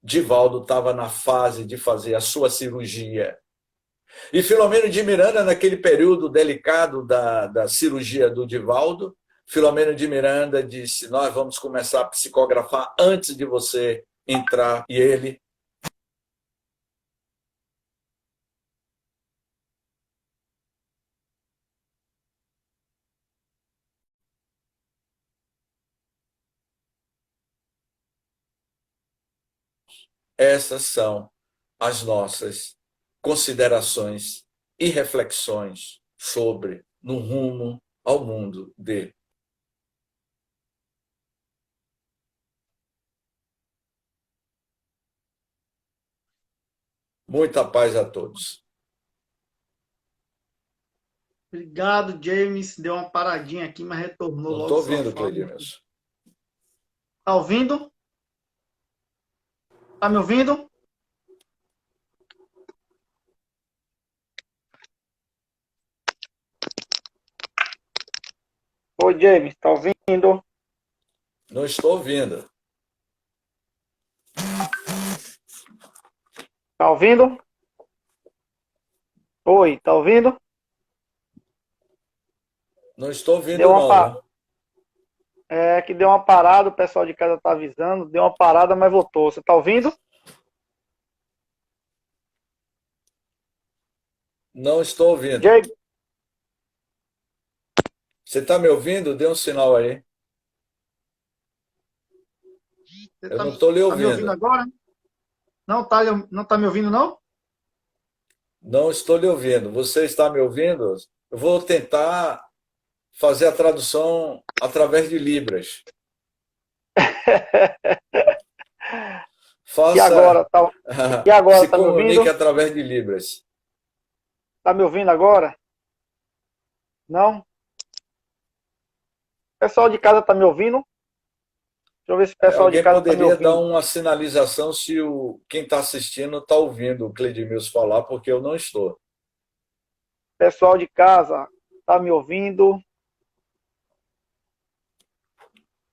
Divaldo estava na fase de fazer a sua cirurgia. E Filomeno de Miranda, naquele período delicado da cirurgia do Divaldo, Filomeno de Miranda disse: nós vamos começar a psicografar antes de você entrar. E ele essas são as nossas considerações e reflexões sobre no rumo ao mundo dele. Muita paz a todos. Obrigado, James. Deu uma paradinha aqui, mas retornou Não logo. estou ouvindo, Cleidilson. Tá ouvindo? Tá me ouvindo? Oi, James, tá ouvindo? Não estou ouvindo. Tá ouvindo? Oi, tá ouvindo? Não estou ouvindo, Deu uma não. É que deu uma parada, o pessoal de casa tá avisando, deu uma parada, mas voltou. Você tá ouvindo? Não estou ouvindo. James, Você está me ouvindo? Dê um sinal aí. Você Eu tá, não estou lhe tá me ouvindo ouvindo. agora? Não tá me ouvindo, não? Não estou lhe ouvindo. Você está me ouvindo? Eu vou tentar fazer a tradução através de Libras. E agora? E agora, Se tá me ouvindo? comunique através de Libras. Tá me ouvindo agora? Não? O pessoal de casa tá me ouvindo? Deixa eu ver se o pessoal de Alguém casa tá me poderia dar ouvindo. uma sinalização se quem está assistindo está ouvindo o Cleidimilson falar, porque eu não estou. Pessoal de casa tá me ouvindo?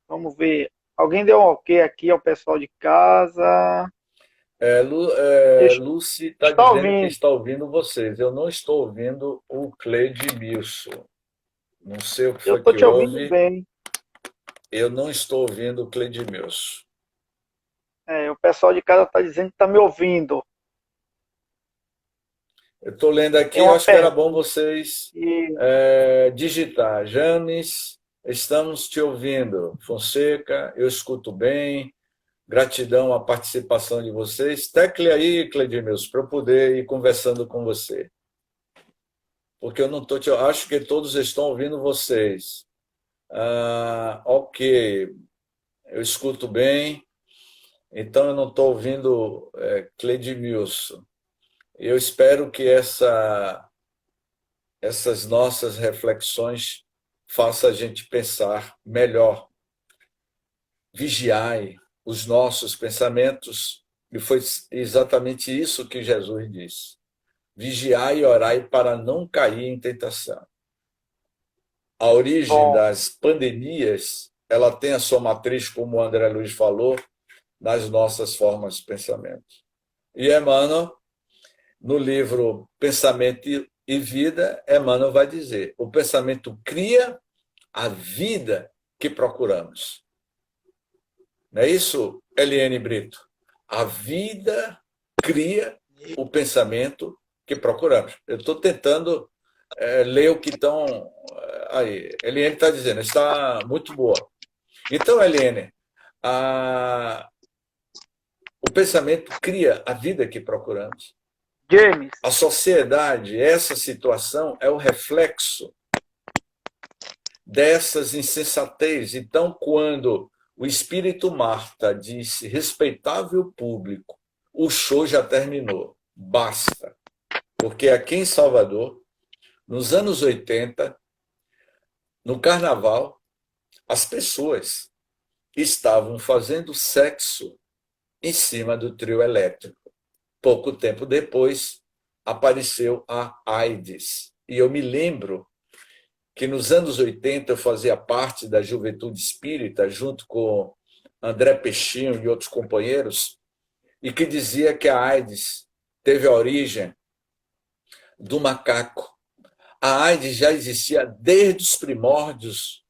Vamos ver. Alguém deu um ok aqui ao pessoal de casa? Lucy está Está dizendo que ouvindo? está ouvindo vocês. Eu não estou ouvindo o Cleidimilson. Não sei o que Eu foi tô que te ouvindo houve. bem. Eu não estou ouvindo o Cleidimilson. O pessoal de casa tá dizendo que tá me ouvindo. Eu estou lendo aqui, Tem uma acho que era bom pergunta. vocês digitar. James, estamos te ouvindo. Fonseca, eu escuto bem. Gratidão à participação de vocês. Tecle aí, Cleidimilson, para eu poder ir conversando com você. Porque eu não estou te... Acho que todos estão ouvindo vocês. Ok, eu escuto bem. Então eu não estou ouvindo Cleidimilson. Eu espero que essas nossas reflexões façam a gente pensar melhor. Vigiai os nossos pensamentos, e foi exatamente isso que Jesus disse. Vigiai e orai para não cair em tentação. A origem Bom, das pandemias, ela tem a sua matriz, como o André Luiz falou, nas nossas formas de pensamento. E Emmanuel, no livro Pensamento e Vida, Emmanuel vai dizer: o pensamento cria a vida que procuramos. Não é isso, Eliane Brito? A vida cria o pensamento que procuramos. Eu estou tentando ler o que estão aí. Eliane está dizendo, está muito boa. Então, Eliane, o pensamento cria a vida que procuramos. James, A sociedade, essa situação é o reflexo dessas insensatez. Então, quando o espírito Marta disse: respeitável público, o show já terminou, basta. Porque aqui em Salvador, nos anos 80, no carnaval, as pessoas estavam fazendo sexo em cima do trio elétrico. Pouco tempo depois, apareceu a AIDS. E eu me lembro que nos anos 80 eu fazia parte da Juventude Espírita, junto com André Peixinho e outros companheiros, e que dizia que a AIDS teve a origem do macaco. A AIDS já existia desde os primórdios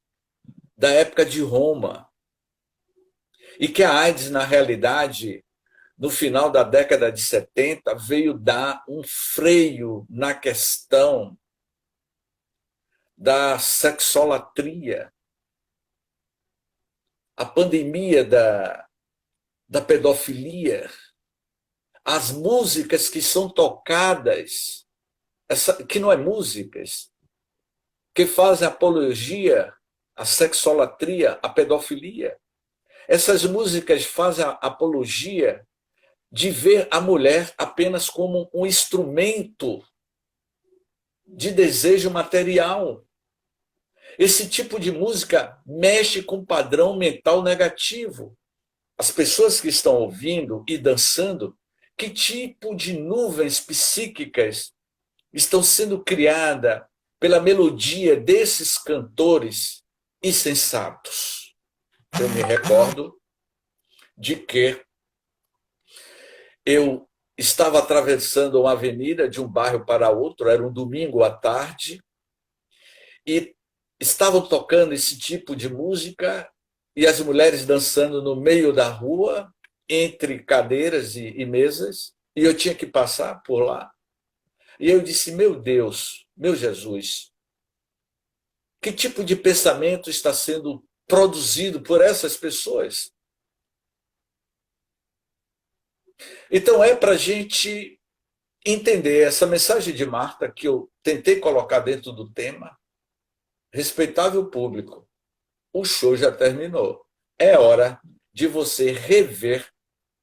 da época de Roma, e que a AIDS, na realidade, no final da década de 70, veio dar um freio na questão da sexolatria, a pandemia da pedofilia, as músicas que são tocadas, que não é músicas, que fazem apologia à sexolatria, à pedofilia. Essas músicas fazem a apologia de ver a mulher apenas como um instrumento de desejo material. Esse tipo de música mexe com o padrão mental negativo. As pessoas que estão ouvindo e dançando, que tipo de nuvens psíquicas estão sendo criadas pela melodia desses cantores insensatos? Eu me recordo de que eu estava atravessando uma avenida de um bairro para outro, era um domingo à tarde, e estavam tocando esse tipo de música e as mulheres dançando no meio da rua, entre cadeiras e mesas, e eu tinha que passar por lá. E eu disse: meu Deus, meu Jesus, que tipo de pensamento está sendo produzido por essas pessoas? Então é para a gente entender essa mensagem de Marta, que eu tentei colocar dentro do tema: respeitável público, o show já terminou. É hora de você rever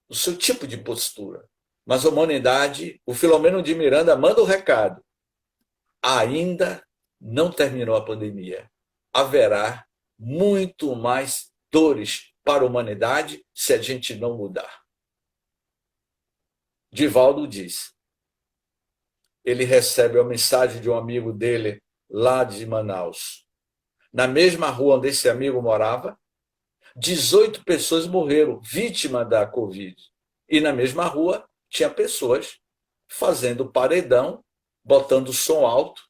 o seu tipo de postura. Mas a humanidade, o Filomeno de Miranda manda o recado: ainda não terminou a pandemia. Haverá muito mais dores para a humanidade se a gente não mudar. Divaldo diz, ele recebe a mensagem de um amigo dele lá de Manaus. Na mesma rua onde esse amigo morava, 18 pessoas morreram vítimas da Covid. E na mesma rua tinha pessoas fazendo paredão, botando som alto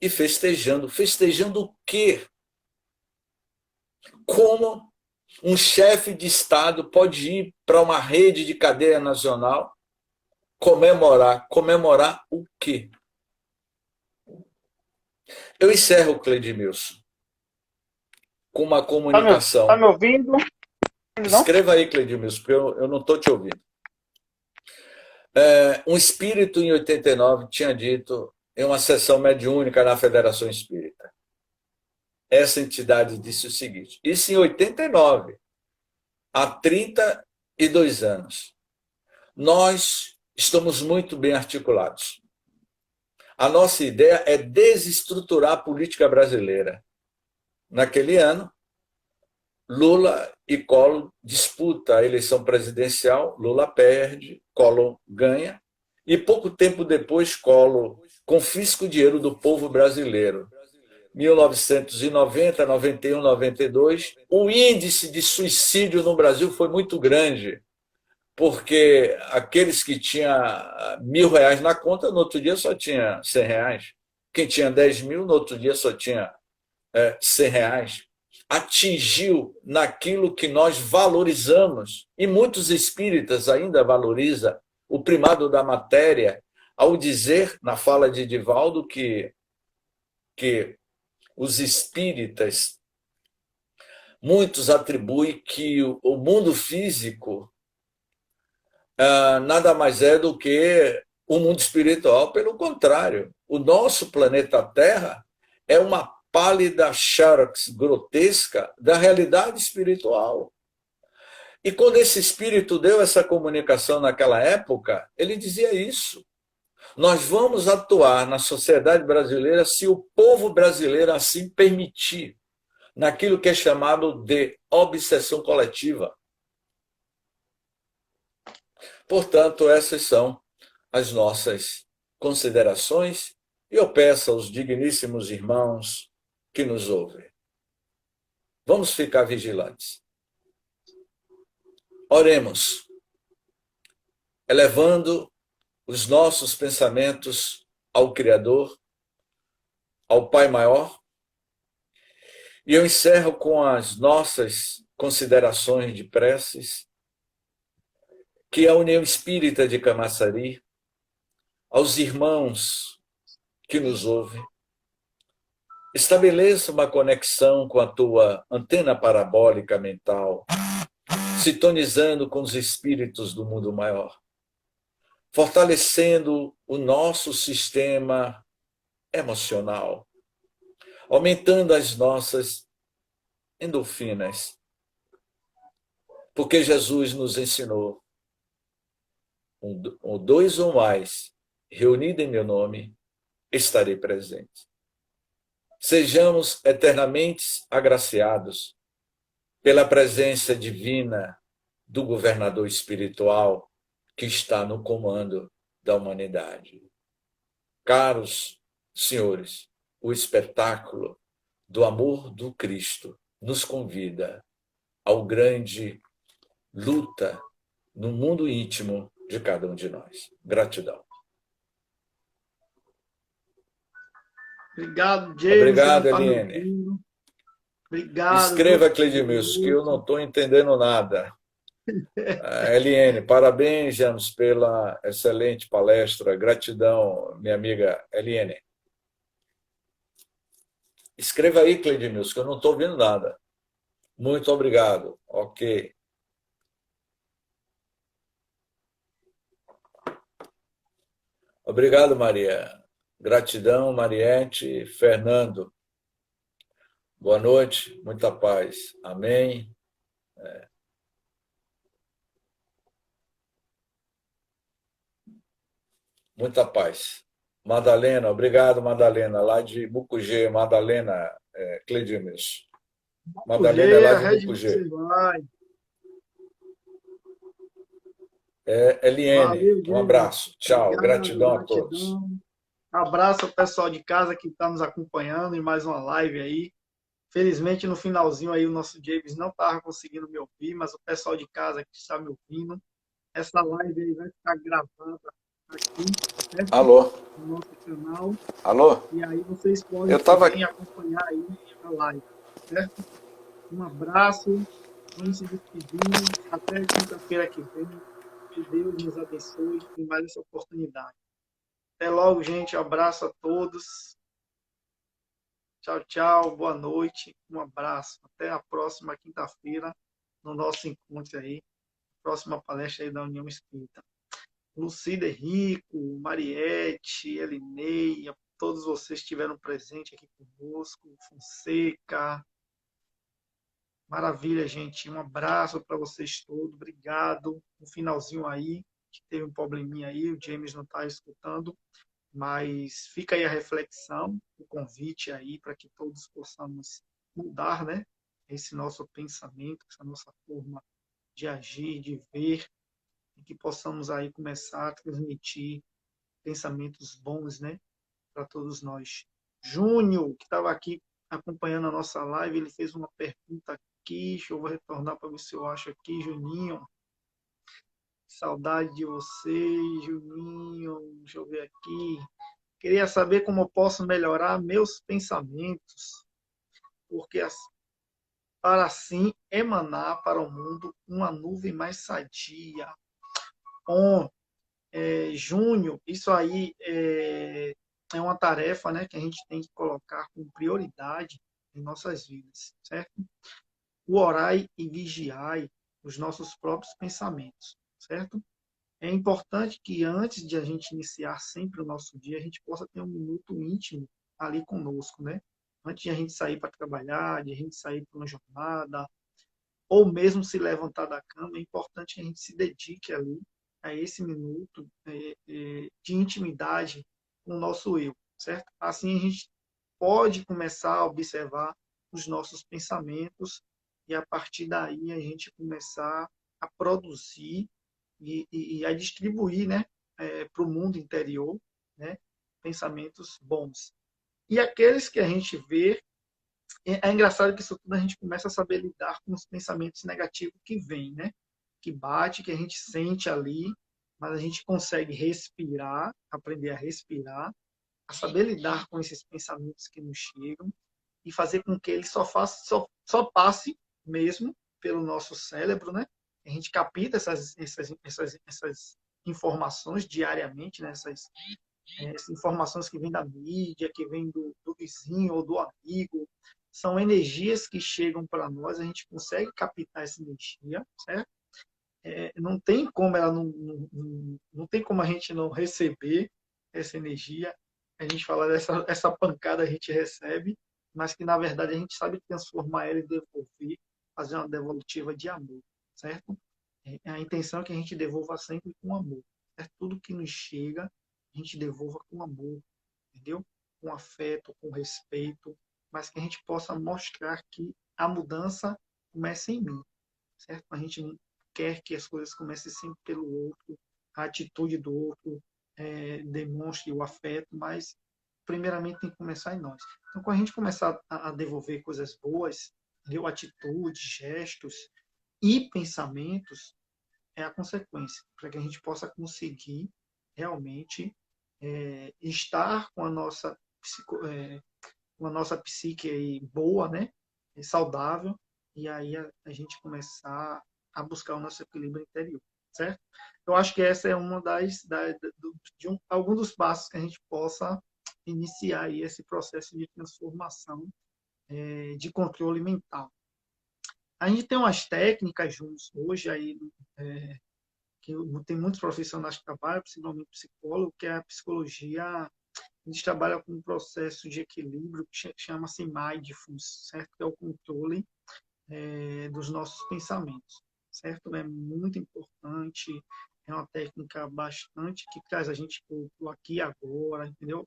e festejando. Festejando o quê? Como um chefe de Estado pode ir para uma rede de cadeia nacional comemorar? Comemorar o quê? Eu encerro, Cledimilson, com uma comunicação. tá me ouvindo? Não? Escreva aí, Cledimilson, porque eu não estou te ouvindo. Um espírito em 89 tinha dito em uma sessão mediúnica na Federação Espírita. Essa entidade disse o seguinte, isso em 89, há 32 anos. Nós estamos muito bem articulados. A nossa ideia é desestruturar a política brasileira. Naquele ano, Lula e Collor disputam a eleição presidencial, Lula perde, Collor ganha, e pouco tempo depois Collor confisca o dinheiro do povo brasileiro. 1990, 91, 92, o índice de suicídio no Brasil foi muito grande, porque aqueles que tinham R$ 1.000 na conta, no outro dia só tinha R$ 100. Quem tinha 10 mil, no outro dia só tinha R$ 100. Atingiu naquilo que nós valorizamos, e muitos espíritas ainda valorizam o primado da matéria, ao dizer, na fala de Divaldo, que os espíritas, muitos atribuem que o mundo físico nada mais é do que o mundo espiritual. Pelo contrário, o nosso planeta Terra é uma pálida xerox grotesca da realidade espiritual. E quando esse espírito deu essa comunicação naquela época, ele dizia isso. Nós vamos atuar na sociedade brasileira se o povo brasileiro assim permitir, naquilo que é chamado de obsessão coletiva. Portanto, essas são as nossas considerações, e eu peço aos digníssimos irmãos que nos ouvem, vamos ficar vigilantes. Oremos, elevando os nossos pensamentos ao Criador, ao Pai Maior, e eu encerro com as nossas considerações de preces, que a União Espírita de Camaçari, aos irmãos que nos ouvem, estabeleça uma conexão com a tua antena parabólica mental, sintonizando com os espíritos do mundo maior, fortalecendo o nosso sistema emocional, aumentando as nossas endorfinas, porque Jesus nos ensinou: um, dois ou mais, reunido em meu nome, estarei presente. Sejamos eternamente agraciados pela presença divina do governador espiritual que está no comando da humanidade. Caros senhores, o espetáculo do amor do Cristo nos convida ao grande luta no mundo íntimo de cada um de nós. Gratidão. Obrigado, James. Obrigado, Eliane. Obrigado. Escreva, Cleidimilson, que eu não estou entendendo nada. Eliane, parabéns, James, pela excelente palestra. Gratidão, minha amiga Eliane. Escreva aí, Cleidimilson, que eu não estou ouvindo nada. Muito obrigado. Ok. Obrigado, Maria. Gratidão, Mariette, Fernando. Boa noite, muita paz. Amém. Muita paz. Madalena, obrigado, Madalena, lá de Mucugê. Madalena, Cleidimes. Madalena é lá de Mucugê. Eliane, um abraço. Tchau. Obrigado, gratidão a todos. Abraço ao pessoal de casa que está nos acompanhando em mais uma live aí. Felizmente, no finalzinho aí, o nosso James não estava conseguindo me ouvir, mas o pessoal de casa que está me ouvindo, essa live aí vai ficar gravada aqui, certo? Alô? No nosso canal. Alô? E aí vocês podem também acompanhar aí a live, certo? Um abraço, vamos se despedindo. Até quinta-feira que vem. Que Deus nos abençoe em mais essa oportunidade. Até logo, gente. Abraço a todos. Tchau, tchau. Boa noite. Um abraço. Até a próxima quinta-feira, no nosso encontro aí. Próxima palestra aí da União Espírita. Lucida Henrico, Mariette, Elineia, todos vocês estiveram presentes aqui conosco. Fonseca. Maravilha, gente. Um abraço para vocês todos. Obrigado. No finalzinho aí, que teve um probleminha aí, o James não está escutando, mas fica aí a reflexão, o convite aí para que todos possamos mudar, né? Esse nosso pensamento, essa nossa forma de agir, de ver, e que possamos aí começar a transmitir pensamentos bons, né? Para todos nós. Júnior, que estava aqui acompanhando a nossa live, ele fez uma pergunta aqui. Deixa eu retornar para ver se eu acho aqui, Juninho. Saudade de você, Juninho. Deixa eu ver aqui. Queria saber como eu posso melhorar meus pensamentos, porque para assim emanar para o mundo uma nuvem mais sadia. Bom, Júnior, isso aí é uma tarefa, né, que a gente tem que colocar com prioridade em nossas vidas, certo? O orai e vigiai os nossos próprios pensamentos, certo? É importante que antes de a gente iniciar sempre o nosso dia, a gente possa ter um minuto íntimo ali conosco, né? Antes de a gente sair para trabalhar, de a gente sair para uma jornada, ou mesmo se levantar da cama, é importante que a gente se dedique ali a esse minuto de intimidade com o nosso eu, certo? Assim a gente pode começar a observar os nossos pensamentos e a partir daí a gente começar a produzir e a distribuir, né, para o mundo interior, né, pensamentos bons. E aqueles que a gente vê, é engraçado que isso tudo a gente começa a saber lidar com os pensamentos negativos que vêm, né, que bate, que a gente sente ali, mas a gente consegue respirar, aprender a respirar, a saber lidar com esses pensamentos que nos chegam e fazer com que ele só passe mesmo pelo nosso cérebro, né? A gente capta essas informações diariamente, né? Essas informações que vêm da mídia, que vêm do vizinho ou do amigo, são energias que chegam para nós, a gente consegue captar essa energia, certo? Não tem como não tem como a gente não receber essa energia. A gente fala essa pancada a gente recebe, mas que na verdade a gente sabe transformar ela e devolver, fazer uma devolutiva de amor, certo? A intenção é que a gente devolva sempre com amor, certo? Tudo que nos chega, a gente devolva com amor, entendeu? Com afeto, com respeito, mas que a gente possa mostrar que a mudança começa em mim, certo? A gente quer que as coisas comecem sempre pelo outro, a atitude do outro demonstre o afeto, mas primeiramente tem que começar em nós. Então, quando a gente começar a devolver coisas boas, entendeu? Atitudes, gestos e pensamentos, é a consequência, para que a gente possa conseguir realmente estar com com a nossa psique aí boa, né? Saudável, e aí a gente começar a buscar o nosso equilíbrio interior, certo? Eu acho que essa é uma algum dos passos que a gente possa iniciar aí esse processo de transformação de controle mental. A gente tem umas técnicas juntos hoje aí que tem muitos profissionais que trabalham, principalmente psicólogo, que é a psicologia. A gente trabalha com um processo de equilíbrio que chama-se mindfulness, certo? Que é o controle dos nossos pensamentos, certo? É muito importante, é uma técnica bastante que traz a gente para o aqui e agora, entendeu?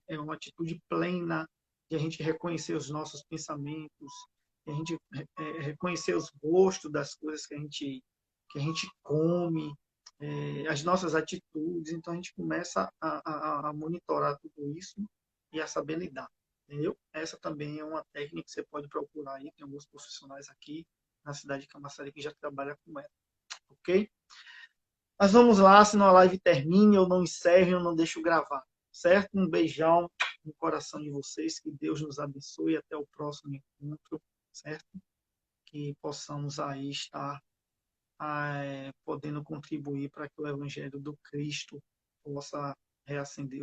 É uma atitude plena de a gente reconhecer os nossos pensamentos, de a gente reconhecer os gostos das coisas que a gente come, as nossas atitudes. Então a gente começa a monitorar tudo isso e a saber lidar. Entendeu? Essa também é uma técnica que você pode procurar aí. Tem alguns profissionais aqui na cidade de Camaçari que já trabalham com ela. Ok? Mas vamos lá, senão a live termine, eu não encerro, eu não deixo gravar. Certo? Um beijão no coração de vocês. Que Deus nos abençoe. Até o próximo encontro. Certo? Que possamos aí estar podendo contribuir para que o Evangelho do Cristo possa reacender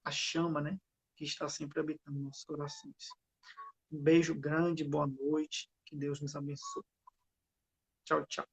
a chama, né? Que está sempre habitando nossos corações. Um beijo grande, boa noite, que Deus nos abençoe. Tchau, tchau.